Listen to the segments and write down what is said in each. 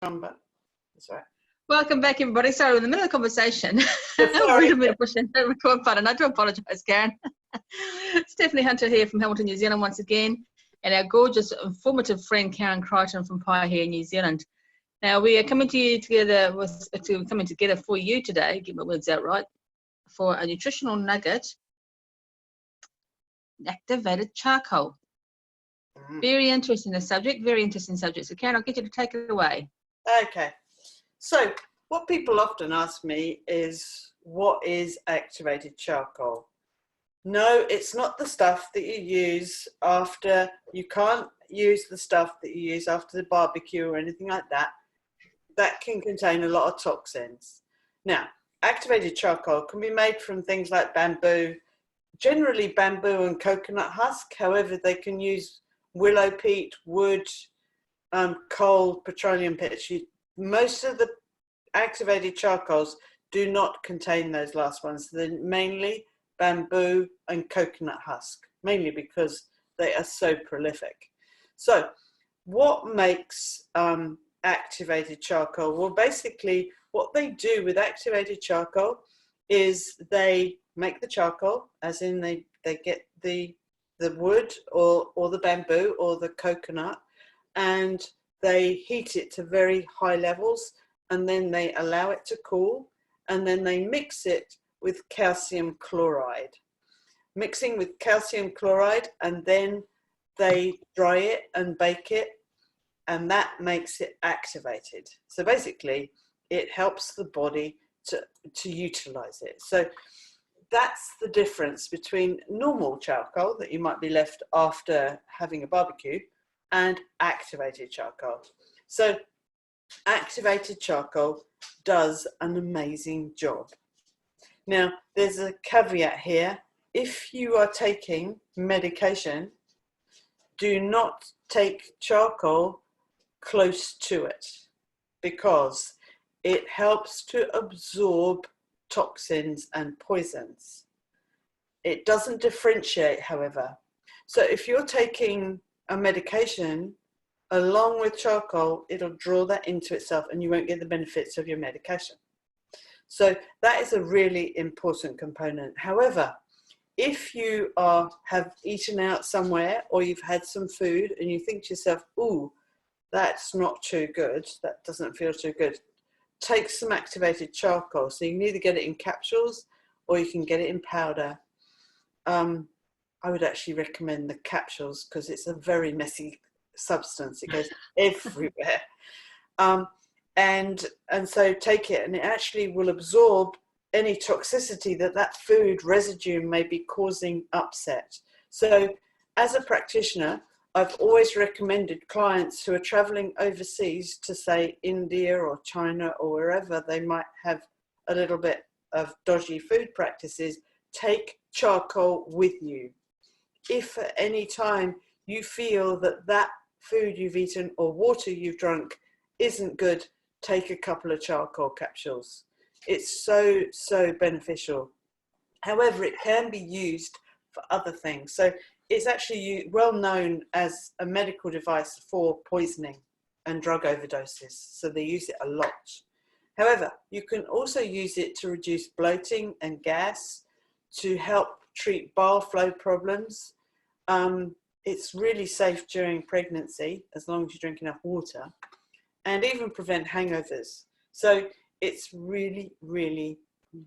number. That's right. Welcome back, everybody. Sorry, we're in the middle of the conversation. Sorry. We're pushing the record button. I do apologise, Karen. Stephanie Hunter here from Hamilton, New Zealand once again, and our gorgeous, informative friend Karen Crichton from Pai here in New Zealand. Now, we are coming to you together for you today, get my words out right, for a nutritional nugget, activated charcoal. Very interesting subject, very interesting subject. So, Karen, I'll get you to take it away. Okay. So, what people often ask me is, what is activated charcoal? No, it's not the stuff that you use after, you can't use the stuff that you use after the barbecue or anything like that. That can contain a lot of toxins. Now, activated charcoal can be made from things like bamboo, generally bamboo and coconut husk. However, they can use willow peat, wood, coal, petroleum pitch. Most of the activated charcoals do not contain those last ones. They're mainly bamboo and coconut husk, mainly because they are so prolific. So what makes activated charcoal? Well, basically what they do with activated charcoal is they make the charcoal, as in they get the wood or the bamboo or the coconut, and they heat it to very high levels, and then they allow it to cool, and then they mix it with calcium chloride. Mixing with calcium chloride, and then they dry it and bake it, and that makes it activated. So basically, it helps the body to utilize it. So that's the difference between normal charcoal that you might be left after having a barbecue and activated charcoal. So activated charcoal does an amazing job. Now, there's a caveat here. If you are taking medication, do not take charcoal close to it, because it helps to absorb toxins and poisons. It doesn't differentiate, however. So if you're taking a medication along with charcoal, it'll draw that into itself and you won't get the benefits of your medication. So that is a really important component. However, if you have eaten out somewhere, or you've had some food and you think to yourself, ooh, that's not too good, that doesn't feel too good, take some activated charcoal. So you can either get it in capsules or you can get it in powder. I would actually recommend the capsules because it's a very messy substance. It goes everywhere. And so take it, and it actually will absorb any toxicity that food residue may be causing upset. So as a practitioner, I've always recommended clients who are traveling overseas to, say, India or China or wherever they might have a little bit of dodgy food practices, take charcoal with you. If at any time you feel that food you've eaten or water you've drunk isn't good, take a couple of charcoal capsules. It's so, so beneficial. However, it can be used for other things. So it's actually well known as a medical device for poisoning and drug overdoses. So they use it a lot. However, you can also use it to reduce bloating and gas, to help treat bile flow problems. It's really safe during pregnancy, as long as you drink enough water, and even prevent hangovers. So it's really, really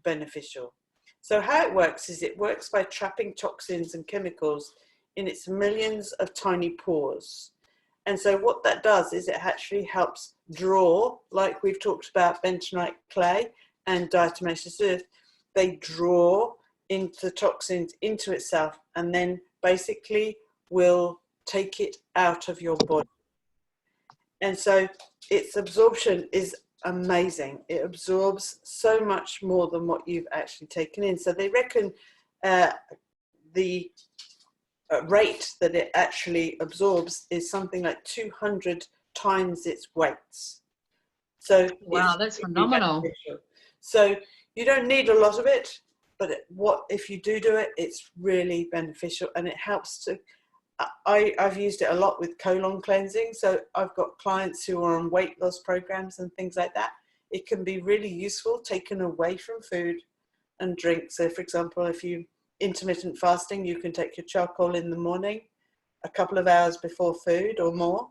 beneficial. So how it works is it works by trapping toxins and chemicals in its millions of tiny pores. And so what that does is it actually helps draw, like we've talked about bentonite clay and diatomaceous earth, they draw into toxins into itself and then basically will take it out of your body. And so its absorption is amazing. It absorbs so much more than what you've actually taken in. So they reckon the rate that it actually absorbs is something like 200 times its weight. So wow, that's phenomenal. Beneficial. So you don't need a lot of it, but if you do it, it's really beneficial, and it helps to I've used it a lot with colon cleansing. So I've got clients who are on weight loss programs and things like that. It can be really useful taken away from food and drink. So for example, if you intermittent fasting, you can take your charcoal in the morning, a couple of hours before food or more,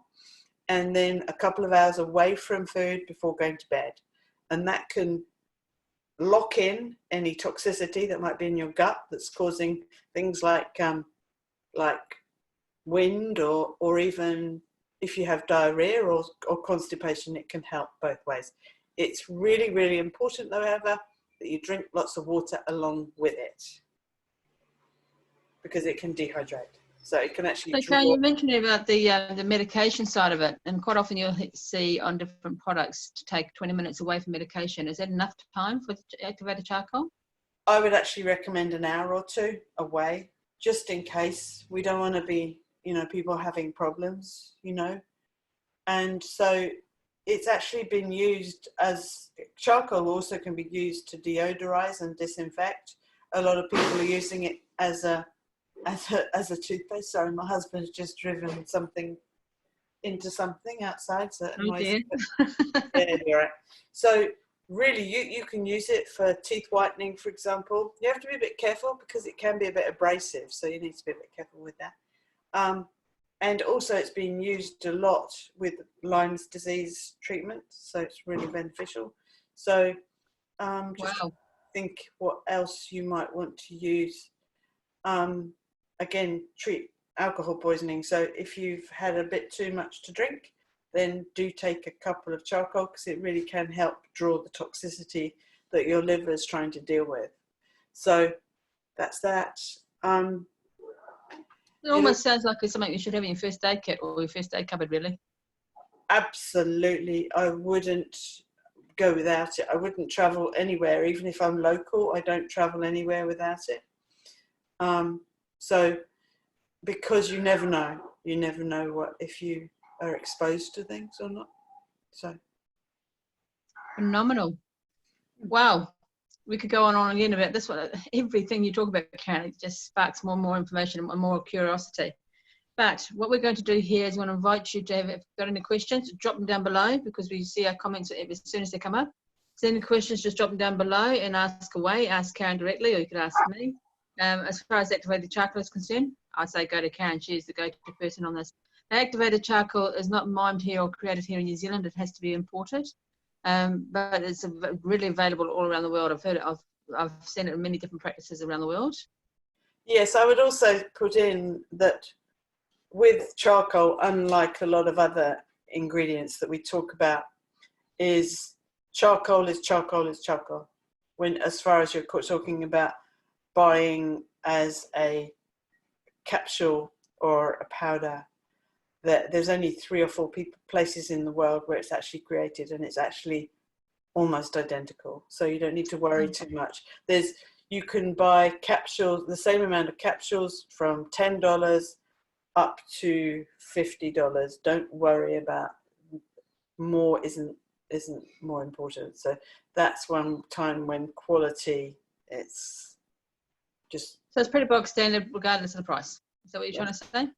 and then a couple of hours away from food before going to bed. And that can lock in any toxicity that might be in your gut that's causing things like wind, or even if you have diarrhea or constipation, it can help both ways. It's really, really important, however, that you drink lots of water along with it, because it can dehydrate. So it can actually So, Karen, you mentioned about the medication side of it, and quite often you'll see on different products to take 20 minutes away from medication. Is that enough time for activated charcoal? I would actually recommend an hour or two away, just in case. We don't want to be, people having problems, And so it's actually been used as, charcoal also can be used to deodorize and disinfect. A lot of people are using it as a toothpaste. Sorry, my husband's just driven something into something outside, so that annoys me. Yeah, you're right. So really, you can use it for teeth whitening, for example. You have to be a bit careful because it can be a bit abrasive, so you need to be a bit careful with that. And also it's been used a lot with Lyme's disease treatment, so it's really beneficial. So just think what else you might want to use. Again, treat alcohol poisoning. So if you've had a bit too much to drink, then do take a couple of charcoal, because it really can help draw the toxicity that your liver is trying to deal with. So that's that. It almost sounds like it's something you should have in your first aid kit or your first aid cupboard, really. Absolutely. I wouldn't go without it. I wouldn't travel anywhere, even if I'm local. I don't travel anywhere without it. So, because you never know what, if you are exposed to things or not. So phenomenal. Wow. We could go on again about this one. Everything you talk about, Karen, it just sparks more and more information and more curiosity. But what we're going to do here is I'm going to invite you to have, if you've got any questions, drop them down below, because we see our comments as soon as they come up. So any questions, just drop them down below and ask away. Ask Karen directly, or you could ask me. As far as activated charcoal is concerned, I say go to Karen. She's the go-to person on this. Activated charcoal is not mined here or created here in New Zealand. It has to be imported. But it's really available all around the world. I've seen it in many different practices around the world. Yes, I would also put in that with charcoal, unlike a lot of other ingredients that we talk about, is charcoal is charcoal is charcoal. When, as far as you're talking about buying as a capsule or a powder, that there's only 3 or 4 places in the world where it's actually created, and it's actually almost identical. So you don't need to worry too much. You can buy capsules, the same amount of capsules, from $10 up to $50. Don't worry about more. Isn't more important. So that's one time when quality, it's just, so it's pretty bog standard regardless of the price. Is that what you're trying to say?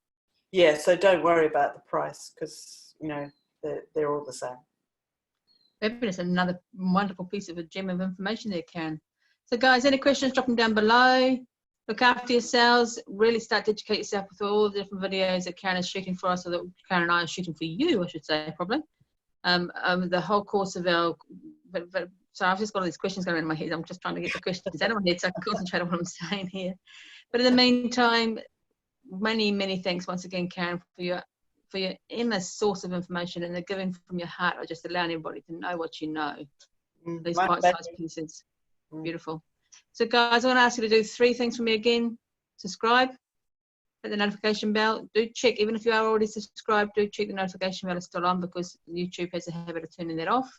Yeah, so don't worry about the price, because they're all the same. Fabulous. Another wonderful piece of a gem of information there, Karen. So guys, any questions, drop them down below. Look after yourselves. Really start to educate yourself with all the different videos that Karen is shooting for us, or that Karen and I are shooting for you, I should say, probably. The whole course of our, so I've just got all these questions going in my head. I'm just trying to get the questions out of my head so I can concentrate on what I'm saying here. But in the meantime, many, many thanks once again, Karen, for your endless source of information, and the giving from your heart, or just allowing everybody to know what you know. These bite-sized pieces. Beautiful. So guys, I want to ask you to do 3 things for me again. Subscribe, hit the notification bell. Do check, even if you are already subscribed, do check the notification bell is still on, because YouTube has a habit of turning that off.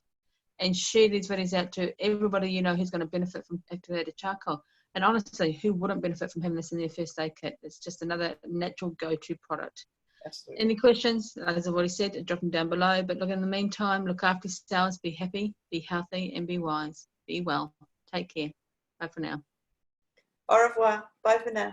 And share these videos out to everybody you know who's going to benefit from activated charcoal. And honestly, who wouldn't benefit from having this in their first aid kit? It's just another natural go-to product. Absolutely. Any questions, as I've already said, drop them down below. But look, in the meantime, look after yourselves, be happy, be healthy, and be wise. Be well. Take care. Bye for now. Au revoir. Bye for now.